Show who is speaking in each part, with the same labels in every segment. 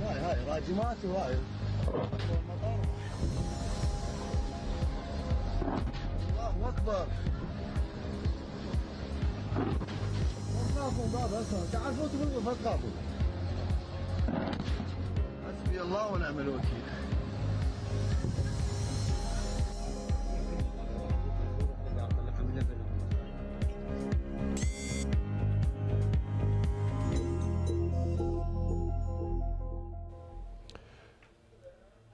Speaker 1: هاي راجمات وهاي الله اكبر. ما تخافوا بابا، اسمعوا تعال فوتوا بالغرفه، ما تخافوا. حسبي الله ونعم الوكيل.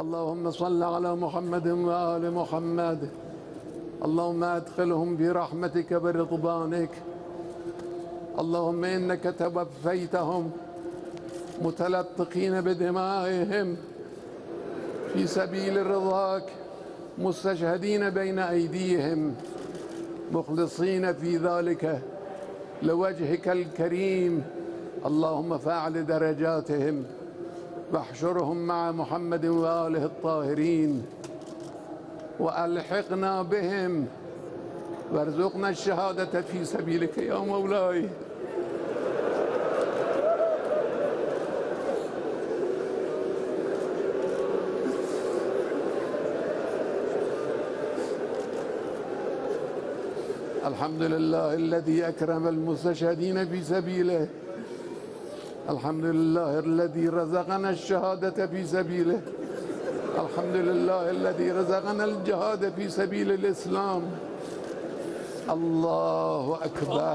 Speaker 2: اللهم صل على محمد وآل محمد اللهم أدخلهم برحمتك برضوانك اللهم إنك توفيتهم متلطخين بدمائهم في سبيل رضاك مستشهدين بين أيديهم مخلصين في ذلك لوجهك الكريم اللهم فاعل درجاتهم واحشرهم مع محمد وآله الطاهرين وألحقنا بهم وارزقنا الشهادة في سبيلك يا مولاي. الحمد لله الذي أكرم المستشهدين في سبيله الحمد لله الذي رزقنا الشهادة في سبيله الحمد لله الذي رزقنا الجهاد في سبيل الإسلام الله أكبر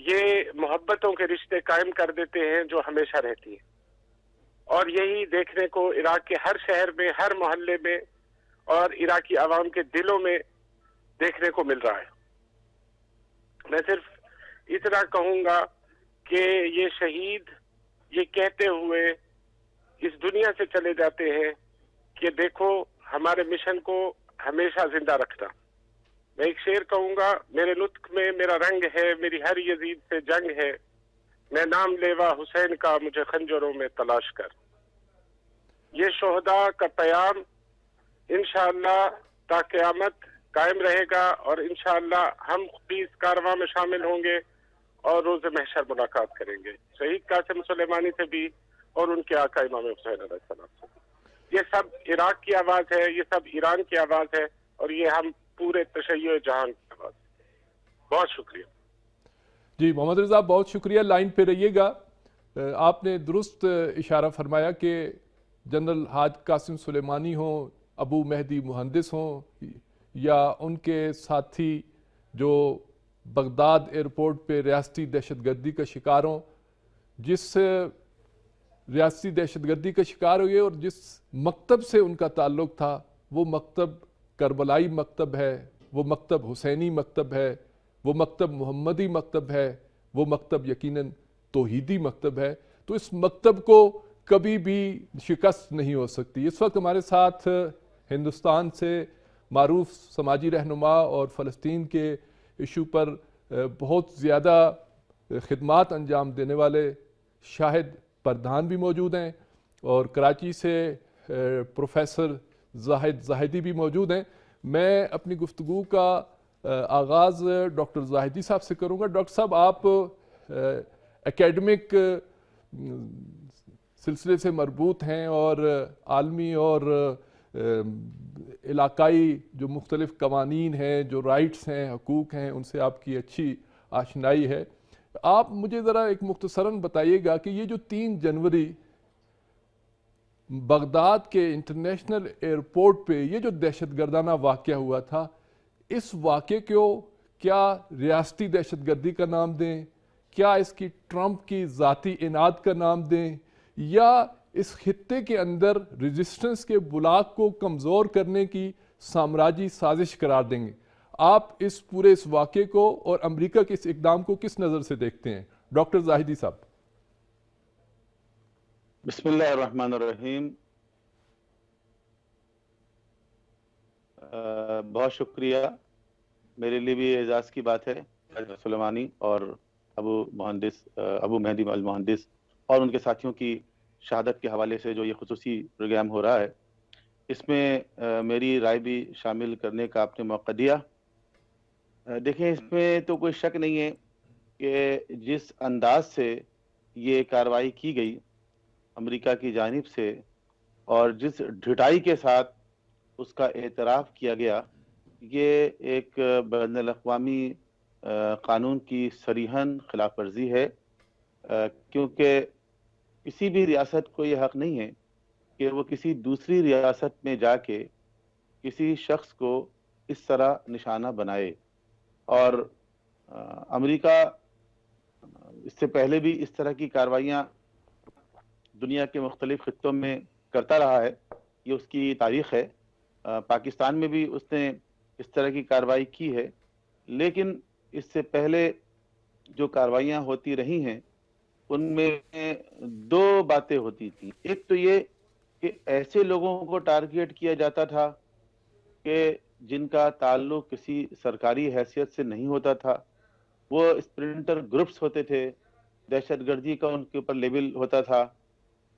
Speaker 3: یہ محبتوں کے رشتے قائم کر دیتے ہیں جو ہمیشہ رہتی ہیں، اور یہی دیکھنے کو عراق کے ہر شہر میں، ہر محلے میں اور عراقی عوام کے دلوں میں دیکھنے کو مل رہا ہے۔ میں صرف اتنا کہوں گا کہ یہ شہید یہ کہتے ہوئے اس دنیا سے چلے جاتے ہیں کہ دیکھو ہمارے مشن کو ہمیشہ زندہ رکھنا۔ میں ایک شعر کہوں گا، میرے نطق میں میرا رنگ ہے، میری ہر یزید سے جنگ ہے، میں نام لیوا حسین کا مجھے خنجروں میں تلاش کر۔ یہ شہداء کا پیام انشاءاللہ تا قیامت قائم رہے گا، اور انشاءاللہ ہم بھی اس کارواں میں شامل ہوں گے اور روز محشر ملاقات کریں گے شہید قاسم سلیمانی سے بھی اور ان کے آقا امام حسین علیہ السلام سے۔ یہ سب عراق کی آواز ہے، یہ سب ایران کی آواز ہے، اور یہ ہم پورے تشیع جہان کی آواز ہے۔ بہت شکریہ۔
Speaker 4: جی محمد رضا، بہت شکریہ، لائن پہ رہیے گا۔ آپ نے درست اشارہ فرمایا کہ جنرل حاج قاسم سلیمانی ہوں، ابو مہدی مہندس ہوں، یا ان کے ساتھی جو بغداد ایئرپورٹ پہ ریاستی دہشت گردی کا شکار ہوں، جس ریاستی دہشت گردی کا شکار ہوئے اور جس مکتب سے ان کا تعلق تھا، وہ مکتب کربلائی مکتب ہے، وہ مکتب حسینی مکتب ہے، وہ مکتب محمدی مکتب ہے، وہ مکتب یقیناً توحیدی مکتب ہے، تو اس مکتب کو کبھی بھی شکست نہیں ہو سکتی۔ اس وقت ہمارے ساتھ ہندوستان سے معروف سماجی رہنما اور فلسطین کے ایشو پر بہت زیادہ خدمات انجام دینے والے شاہد پردھان بھی موجود ہیں، اور کراچی سے پروفیسر زاہد زاہدی بھی موجود ہیں۔ میں اپنی گفتگو کا آغاز ڈاکٹر زاہدی صاحب سے کروں گا۔ ڈاکٹر صاحب، آپ اکیڈمک سلسلے سے مربوط ہیں اور عالمی اور علاقائی جو مختلف قوانین ہیں، جو رائٹس ہیں، حقوق ہیں، ان سے آپ کی اچھی آشنائی ہے۔ آپ مجھے ذرا ایک مختصراً بتائیے گا کہ یہ جو 3 جنوری بغداد کے انٹرنیشنل ایئرپورٹ پہ یہ جو دہشت گردانہ واقعہ ہوا تھا، اس واقعے کو کیا ریاستی دہشت گردی کا نام دیں، کیا اس کی ٹرمپ کی ذاتی اناد کا نام دیں، یا اس خطے کے اندر ریزسٹنس کے بلاک کو کمزور کرنے کی سامراجی سازش قرار دیں گے؟ آپ اس پورے اس واقعے کو اور امریکہ کے اس اقدام کو کس نظر سے دیکھتے ہیں؟ ڈاکٹر زاہدی صاحب۔
Speaker 5: بسم اللہ الرحمن الرحیم۔ بہت شکریہ، میرے لیے بھی اعزاز کی بات ہے سلیمانی اور ابو مہدی المہندس اور ان کے ساتھیوں کی شہادت کے حوالے سے جو یہ خصوصی پروگرام ہو رہا ہے، اس میں میری رائے بھی شامل کرنے کا آپ نے موقع دیا۔ دیکھیں، اس میں تو کوئی شک نہیں ہے کہ جس انداز سے یہ کارروائی کی گئی امریکہ کی جانب سے، اور جس ڈھٹائی کے ساتھ اس کا اعتراف کیا گیا، یہ ایک بین الاقوامی قانون کی صریحاً خلاف ورزی ہے، کیونکہ کسی بھی ریاست کو یہ حق نہیں ہے کہ وہ کسی دوسری ریاست میں جا کے کسی شخص کو اس طرح نشانہ بنائے۔ اور امریکہ اس سے پہلے بھی اس طرح کی کارروائیاں دنیا کے مختلف خطوں میں کرتا رہا ہے، یہ اس کی تاریخ ہے۔ پاکستان میں بھی اس نے اس طرح کی کارروائی کی ہے، لیکن اس سے پہلے جو کارروائیاں ہوتی رہی ہیں ان میں 2 باتیں ہوتی تھیں۔ ایک تو یہ کہ ایسے لوگوں کو ٹارگیٹ کیا جاتا تھا کہ جن کا تعلق کسی سرکاری حیثیت سے نہیں ہوتا تھا، وہ اسپرنٹر گروپس ہوتے تھے، دہشت گردی کا ان کے اوپر لیبل ہوتا تھا،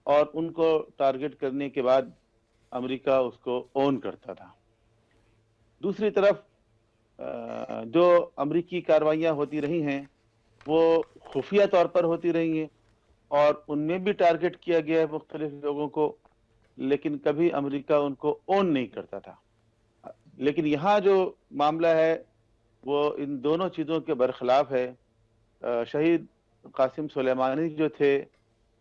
Speaker 5: اور ان کو ٹارگٹ کرنے کے بعد امریکہ اس کو اون کرتا تھا۔ دوسری طرف جو امریکی کارروائیاں ہوتی رہی ہیں وہ خفیہ طور پر ہوتی رہی ہیں، اور ان میں بھی ٹارگٹ کیا گیا ہے مختلف لوگوں کو، لیکن کبھی امریکہ ان کو اون نہیں کرتا تھا۔ لیکن یہاں جو معاملہ ہے وہ ان دونوں چیزوں کے برخلاف ہے۔ شہید قاسم سلیمانی جو تھے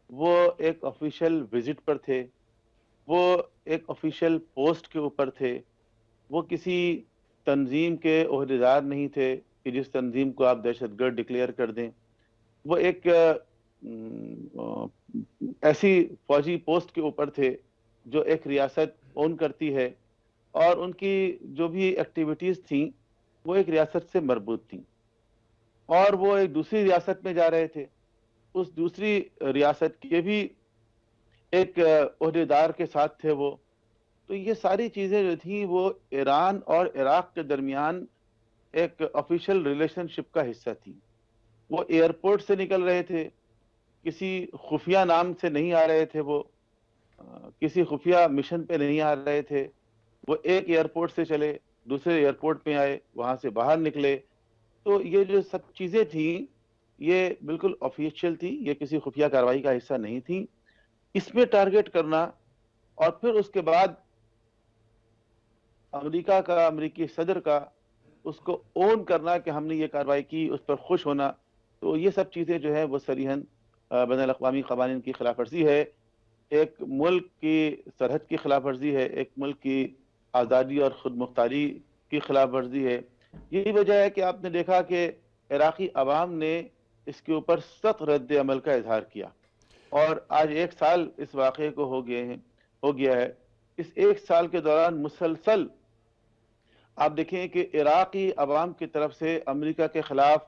Speaker 5: وہ ایک آفیشیل وزٹ پر تھے، وہ ایک آفیشیل پوسٹ کے اوپر تھے، وہ کسی تنظیم کے عہدیدار نہیں تھے کہ جس تنظیم کو آپ دہشت گرد ڈکلیئر کر دیں۔ وہ ایک ایسی فوجی پوسٹ کے اوپر تھے جو ایک ریاست اون کرتی ہے، اور ان کی جو بھی ایکٹیویٹیز تھیں وہ ایک ریاست سے مربوط تھیں، اور وہ ایک دوسری ریاست میں جا رہے تھے، اس دوسری ریاست کے بھی ایک عہدیدار کے ساتھ تھے وہ. تو یہ ساری چیزیں جو تھیں وہ ایران اور عراق کے درمیان ایک آفیشیل ریلیشن شپ کا حصہ تھی. وہ ایئرپورٹ سے نکل رہے تھے، کسی خفیہ نام سے نہیں آ رہے تھے، وہ کسی خفیہ مشن پہ نہیں آ رہے تھے. وہ ایک ایئرپورٹ سے چلے، دوسرے ایئرپورٹ پہ آئے، وہاں سے باہر نکلے. تو یہ جو سب چیزیں تھیں یہ بالکل آفیشیل تھی، یہ کسی خفیہ کارروائی کا حصہ نہیں تھی. اس میں ٹارگٹ کرنا اور پھر اس کے بعد امریکہ کا، امریکی صدر کا اس کو اون کرنا کہ ہم نے یہ کارروائی کی، اس پر خوش ہونا، تو یہ سب چیزیں جو ہے وہ صریحاً بین الاقوامی قوانین کی خلاف ورزی ہے، ایک ملک کی سرحد کی خلاف ورزی ہے، ایک ملک کی آزادی اور خود مختاری کی خلاف ورزی ہے. یہی وجہ ہے کہ آپ نے دیکھا کہ عراقی عوام نے اس کے اوپر سخت رد عمل کا اظہار کیا، اور آج 1 سال اس واقعے کو ہو گیا ہے. اس 1 سال کے دوران مسلسل آپ دیکھیں کہ عراقی عوام کی طرف سے امریکہ کے خلاف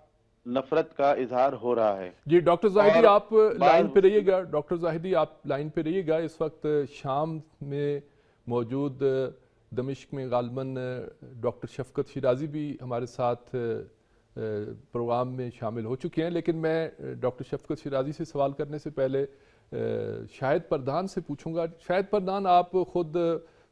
Speaker 5: نفرت کا اظہار ہو رہا ہے.
Speaker 4: جی ڈاکٹر زاہدی آپ لائن پہ رہیے گا، ڈاکٹر زاہدی آپ لائن پہ رہیے گا. اس وقت شام میں موجود دمشق میں غالباً ڈاکٹر شفقت شیرازی بھی ہمارے ساتھ پروگرام میں شامل ہو چکے ہیں، لیکن میں ڈاکٹر شفقت شیرازی سے سوال کرنے سے پہلے شاہد پردھان سے پوچھوں گا. شاہد پردھان، آپ خود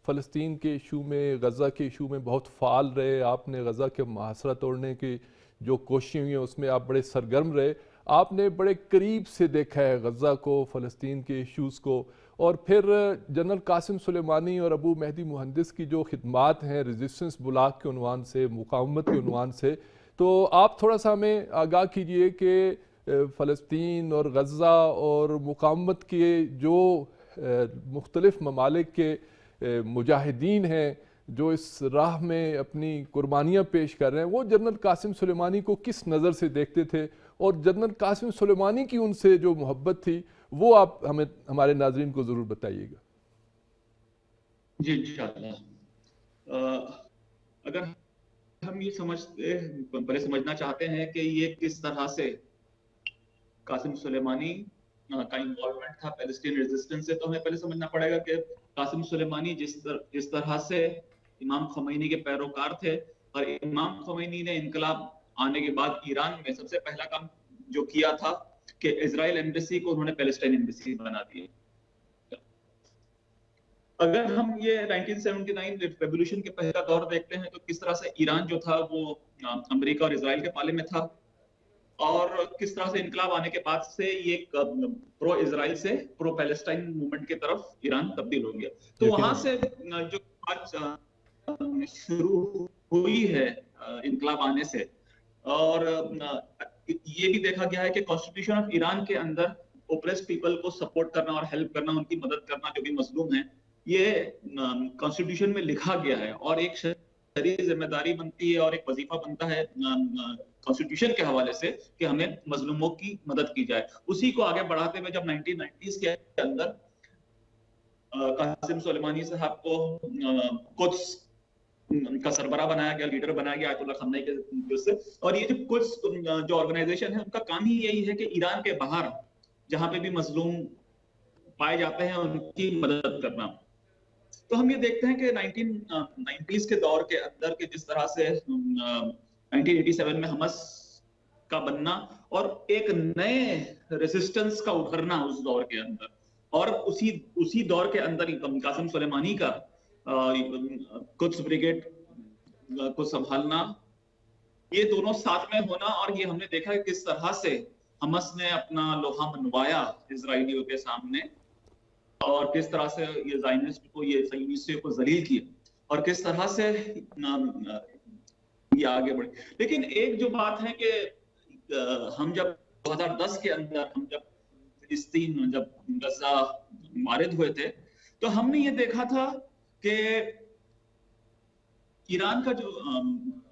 Speaker 4: فلسطین کے ایشو میں، غزہ کے ایشو میں بہت فعال رہے، آپ نے غزہ کے محاصرہ توڑنے کی جو کوششیں ہوئی ہیں اس میں آپ بڑے سرگرم رہے، آپ نے بڑے قریب سے دیکھا ہے غزہ کو، فلسطین کے ایشوز کو، اور پھر جنرل قاسم سلیمانی اور ابو مہدی مہندس کی جو خدمات ہیں ریزسٹنس بلاک کے عنوان سے، مقاومت کے عنوان سے، تو آپ تھوڑا سا ہمیں آگاہ کیجئے کہ فلسطین اور غزہ اور مقاومت کے جو مختلف ممالک کے مجاہدین ہیں جو اس راہ میں اپنی قربانیاں پیش کر رہے ہیں، وہ جنرل قاسم سلیمانی کو کس نظر سے دیکھتے تھے، اور جنرل قاسم سلیمانی کی ان سے جو محبت تھی وہ آپ ہمارے ناظرین کو ضرور بتائیے گا.
Speaker 6: جی انشاءاللہ. اگر ہم یہ سمجھنا چاہتے ہیں کہ یہ کس طرح سے قاسم سلیمانی کا انوالومنٹ تھا پیلسٹین ریزسٹنس سے، تو ہمیں پہلے سمجھنا پڑے گا کہ قاسم سلیمانی جس طرح سے امام خمینی کے پیروکار تھے، اور امام خمینی نے انقلاب آنے کے بعد ایران میں سب سے پہلا کام جو کیا تھا کہ اسرائیل ایمبیسی کو انہوں نے پیلسٹین ایمبیسی بنا دیا. اگر ہم یہ 1979 ریولیوشن کے پہلا دور دیکھتے ہیں تو کس طرح سے ایران جو تھا وہ امریکہ اور اسرائیل کے پالے میں تھا، اور کس طرح سے انقلاب آنے کے بعد سے یہ پرو اسرائیل سے پرو پیلسٹائن موومنٹ کی طرف ایران تبدیل ہو گیا. تو وہاں سے جو آج شروع ہوئی ہے انقلاب آنے سے، اور یہ بھی دیکھا گیا ہے کہ کانسٹیٹیوشن آف ایران کے اندر اوپریس پیپل کو سپورٹ کرنا اور ہیلپ کرنا، ان کی مدد کرنا جو بھی مظلوم ہیں، یہ کانسٹیٹیوشن میں لکھا گیا ہے، اور ایک شرعی ذمہ داری بنتی ہے اور ایک وظیفہ بنتا ہے کانسٹیٹیوشن کے حوالے سے کہ ہمیں مظلوموں کی مدد کی جائے. اسی کو آگے بڑھاتے ہوئے جب 1990s کے اندر قاسم سلیمانی صاحب کو قدس کا سربراہ بنایا گیا، لیڈر بنایا گیا آیت اللہ خامنئی کے جو سے، اور یہ جو قدس جو آرگنائزیشن ہے ان کا کام ہی یہی ہے کہ ایران کے باہر جہاں پہ بھی مظلوم پائے جاتے ہیں ان کی مدد کرنا. تو ہم یہ دیکھتے ہیں کہ 1990s کے دور کے اندر کہ جس طرح سے 1987 میں حماس کا بننا اور ایک نئے ریزسٹنس کا ابھرنا اس دور کے اندر، اور اسی دور کے اندر قاسم سلیمانی کا قدس بریگیڈ کو سنبھالنا، یہ دونوں ساتھ میں ہونا، اور یہ ہم نے دیکھا کہ کس طرح سے حماس نے اپنا لوہا منوایا اسرائیلیوں کے سامنے، اور کس طرح سے یہ زائنسٹ کو، یہ صہیونیستوں کو ذلیل کیا، اور کس طرح سے یہ آگے بڑھے. لیکن ایک جو بات ہے کہ ہم جب 2010 کے اندر ہم جب فلسطین، جب غزہ وارد ہوئے تھے، تو ہم نے یہ دیکھا تھا کہ ایران کا جو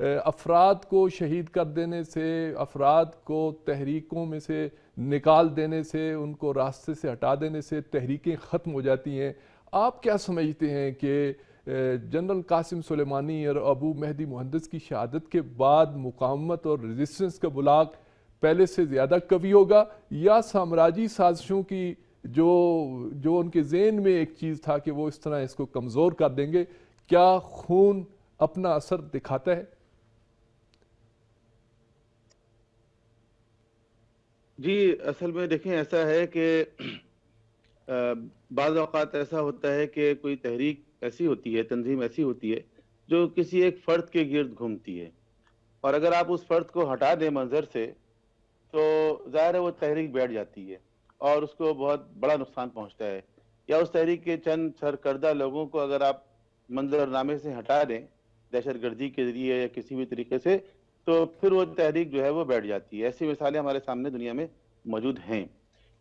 Speaker 4: افراد کو شہید کر دینے سے، افراد کو تحریکوں میں سے نکال دینے سے، ان کو راستے سے ہٹا دینے سے تحریکیں ختم ہو جاتی ہیں. آپ کیا سمجھتے ہیں کہ جنرل قاسم سلیمانی اور ابو مہدی مہندس کی شہادت کے بعد مقاومت اور ریزسٹنس کا بلاک پہلے سے زیادہ قوی ہوگا، یا سامراجی سازشوں کی جو ان کے ذہن میں ایک چیز تھا کہ وہ اس طرح اس کو کمزور کر دیں گے؟ کیا خون اپنا اثر دکھاتا ہے؟
Speaker 5: جی اصل میں دیکھیں ایسا ہے کہ بعض اوقات ایسا ہوتا ہے کہ کوئی تحریک ایسی ہوتی ہے، تنظیم ایسی ہوتی ہے جو کسی ایک فرد کے گرد گھومتی ہے، اور اگر آپ اس فرد کو ہٹا دیں منظر سے تو ظاہر ہے وہ تحریک بیٹھ جاتی ہے اور اس کو بہت بڑا نقصان پہنچتا ہے. یا اس تحریک کے چند سرکردہ لوگوں کو اگر آپ منظرنامے سے ہٹا دیں دہشت گردی کے ذریعے یا کسی بھی طریقے سے، تو پھر وہ تحریک جو ہے وہ بیٹھ جاتی ہے. ایسی مثالیں ہمارے سامنے دنیا میں موجود ہیں.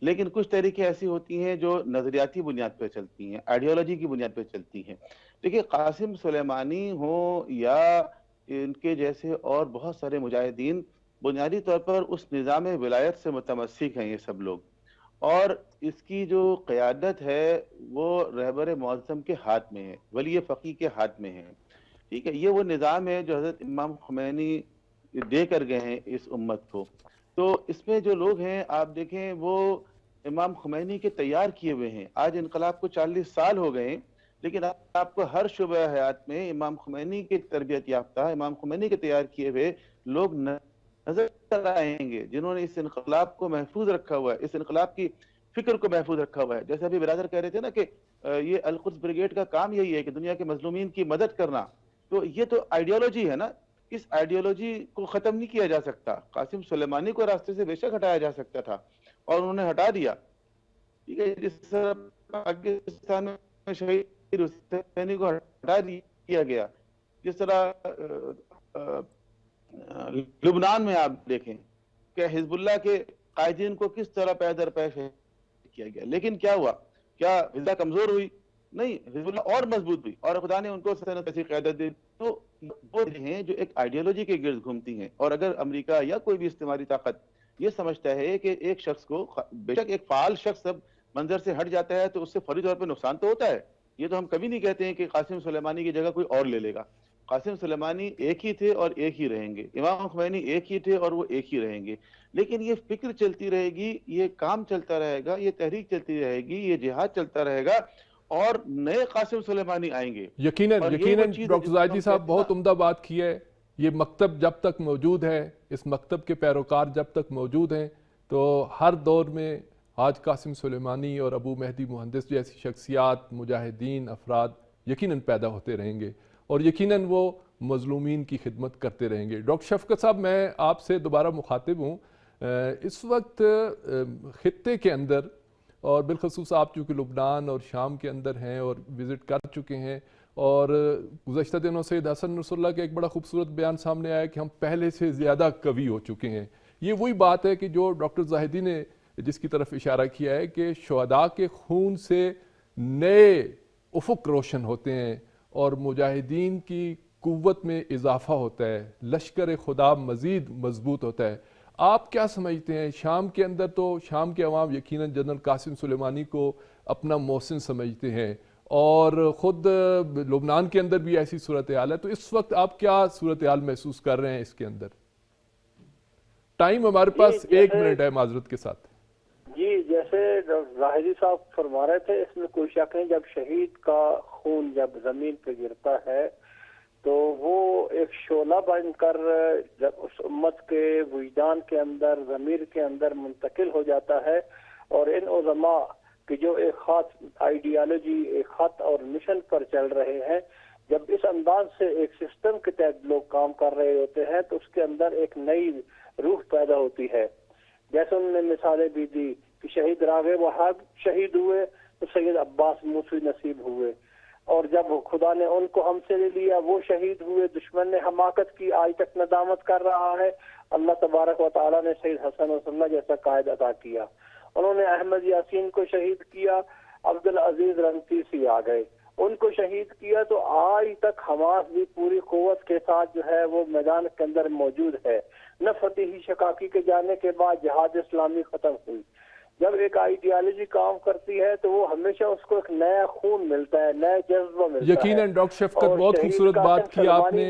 Speaker 5: لیکن کچھ تحریکیں ایسی ہوتی ہیں جو نظریاتی بنیاد پہ چلتی ہیں، آئیڈیالوجی کی بنیاد پہ چلتی ہیں. دیکھیے قاسم سلیمانی ہوں یا ان کے جیسے اور بہت سارے مجاہدین بنیادی طور پر اس نظام ولایت سے متمسک ہیں یہ سب لوگ، اور اس کی جو قیادت ہے وہ رہبر معظم کے ہاتھ میں ہے، ولی فقیہ کے ہاتھ میں ہے. ٹھیک ہے، یہ وہ نظام ہے جو حضرت امام خمینی دے کر گئے ہیں اس امت کو. تو اس میں جو لوگ ہیں آپ دیکھیں وہ امام خمینی کے تیار کیے ہوئے ہیں. آج انقلاب کو 40 سال ہو گئے ہیں، لیکن آپ کو ہر شعبہ حیات میں امام خمینی کی تربیت یافتہ، امام خمینی کے تیار کیے ہوئے لوگ نظر آئیں گے جنہوں نے اس انقلاب کو محفوظ رکھا ہوا ہے، اس انقلاب کی فکر کو محفوظ رکھا ہوا ہے. جیسے ابھی برادر کہہ رہے تھے نا کہ یہ القدس بریگیڈ کا کام یہی ہے کہ دنیا کے مظلومین کی مدد کرنا. تو یہ تو آئیڈیالوجی ہے نا، اس آئیڈیالوجی کو ختم نہیں کیا جا سکتا. قاسم سلیمانی کو راستے سے بے شک ہٹایا جا سکتا تھا اور انہوں نے ہٹا دیا. ٹھیک ہے، جس طرح پاکستان میں شہید حسینی کو ہٹا دیا گیا، جس طرح لبنان میں آپ دیکھیں کہ حزب اللہ کے قائدین کو کس طرح پے در پے کیا گیا. لیکن کیا ہوا؟ کیا حزب اللہ کمزور ہوئی؟ نہیں، حزب اللہ اور مضبوط ہوئی اور خدا نے ان کو ایسی قیادت دی. تو وہ ہیں جو ایک آئیڈیالوجی کے گرد گھومتی ہیں. اور اگر امریکہ یا کوئی بھی استعماری طاقت یہ سمجھتا ہے کہ ایک شخص کو، بے شک ایک فعال شخص اب منظر سے ہٹ جاتا ہے تو اس سے فوری طور پہ نقصان تو ہوتا ہے. یہ تو ہم کبھی نہیں کہتے ہیں کہ قاسم سلیمانی کی جگہ کوئی اور لے لے گا. قاسم سلیمانی ایک ہی تھے اور ایک ہی رہیں گے، امام خمینی ایک ہی تھے اور وہ ایک ہی رہیں گے. لیکن یہ فکر چلتی رہے گی، یہ کام چلتا رہے گا، یہ تحریک چلتی رہے گی، یہ جہاد چلتا رہے گا، اور نئے قاسم سلیمانی آئیں گے.
Speaker 4: یقیناً ڈاکٹر زاہدی صاحب بہت عمدہ بات کی ہے. یہ مکتب جب تک موجود ہے، اس مکتب کے پیروکار جب تک موجود ہیں، تو ہر دور میں آج قاسم سلیمانی اور ابو مہدی مہندس جیسی شخصیات، مجاہدین، افراد یقیناً پیدا ہوتے رہیں گے اور یقیناً وہ مظلومین کی خدمت کرتے رہیں گے. ڈاکٹر شفقت صاحب، میں آپ سے دوبارہ مخاطب ہوں. اس وقت خطے کے اندر، اور بالخصوص آپ چونکہ لبنان اور شام کے اندر ہیں اور وزٹ کر چکے ہیں، اور گزشتہ دنوں سید حسن نصر اللہ کا ایک بڑا خوبصورت بیان سامنے آیا کہ ہم پہلے سے زیادہ قوی ہو چکے ہیں. یہ وہی بات ہے کہ جو ڈاکٹر زاہدی نے جس کی طرف اشارہ کیا ہے کہ شہداء کے خون سے نئے افق روشن ہوتے ہیں اور مجاہدین کی قوت میں اضافہ ہوتا ہے، لشکر خدا مزید مضبوط ہوتا ہے. آپ کیا سمجھتے ہیں؟ شام کے اندر تو شام کے عوام یقیناً جنرل قاسم سلیمانی کو اپنا محسن سمجھتے ہیں، اور خود لبنان کے اندر بھی ایسی صورتحال ہے. تو اس وقت آپ کیا صورتحال محسوس کر رہے ہیں اس کے اندر؟ ٹائم ہمارے پاس 1 منٹ ہے معذرت کے ساتھ.
Speaker 7: جی، جیسے زاہدی صاحب فرما رہے تھے، اس میں کوئی شک نہیں، جب شہید کا خون جب زمین پہ گرتا ہے تو وہ ایک شعلہ بن کر جب اس امت کے وجدان کے اندر، ضمیر کے اندر منتقل ہو جاتا ہے. اور ان علماء کہ جو ایک خاص آئیڈیالوجی، ایک خط اور مشن پر چل رہے ہیں، جب اس انداز سے ایک سسٹم کے تحت لوگ کام کر رہے ہوتے ہیں تو اس کے اندر ایک نئی روح پیدا ہوتی ہے. جیسے انہوں نے مثالیں بھی دی کہ شہید راغب وہاب شہید ہوئے تو سید عباس موسوی نصیب ہوئے، اور جب خدا نے ان کو ہم سے لے لیا وہ شہید ہوئے. دشمن نے حماقت کی، آج تک ندامت کر رہا ہے. اللہ تبارک و تعالیٰ نے سید حسن نصر اللہ جیسا قائد عطا کیا. انہوں نے احمد یاسین کو شہید کیا، عبدالعزیز رنگتیسی آ گئے. ان کو شہید کیا، تو آج تک حماس بھی پوری قوت کے ساتھ جو ہے وہ میدان کے اندر موجود ہے. نہ فتحی شقاقی کے جانے کے بعد جہاد اسلامی ختم ہوئی. جب ایک آئیڈیالوجی کام کرتی ہے تو وہ ہمیشہ اس کو ایک نیا خون ملتا ہے، نیا جذبہ ملتا ہے.
Speaker 4: یقیناً ڈاکٹر شفقت بہت خوبصورت بات کی آپ نے.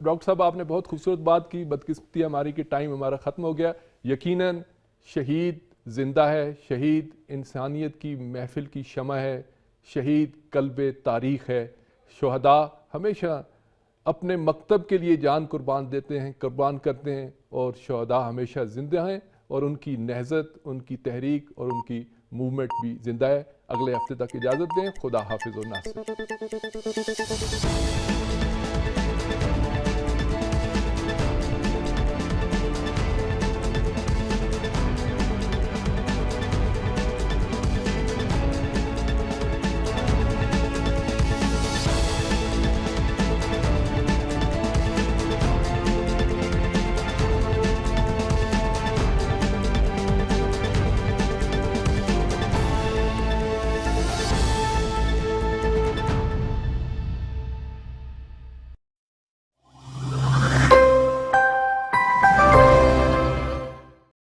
Speaker 4: ڈاکٹر صاحب آپ نے بہت خوبصورت بات کی. بدقسمتی ہماری کہ ٹائم ہمارا ختم ہو گیا. یقیناً شہید زندہ ہے، شہید انسانیت کی محفل کی شمع ہے، شہید قلب تاریخ ہے. شہداء ہمیشہ اپنے مکتب کے لیے جان قربان دیتے ہیں، قربان کرتے ہیں، اور شہداء ہمیشہ زندہ ہیں، اور ان کی نہضت، ان کی تحریک اور ان کی موومنٹ بھی زندہ ہے. اگلے ہفتے تک اجازت دیں. خدا حافظ و ناصر.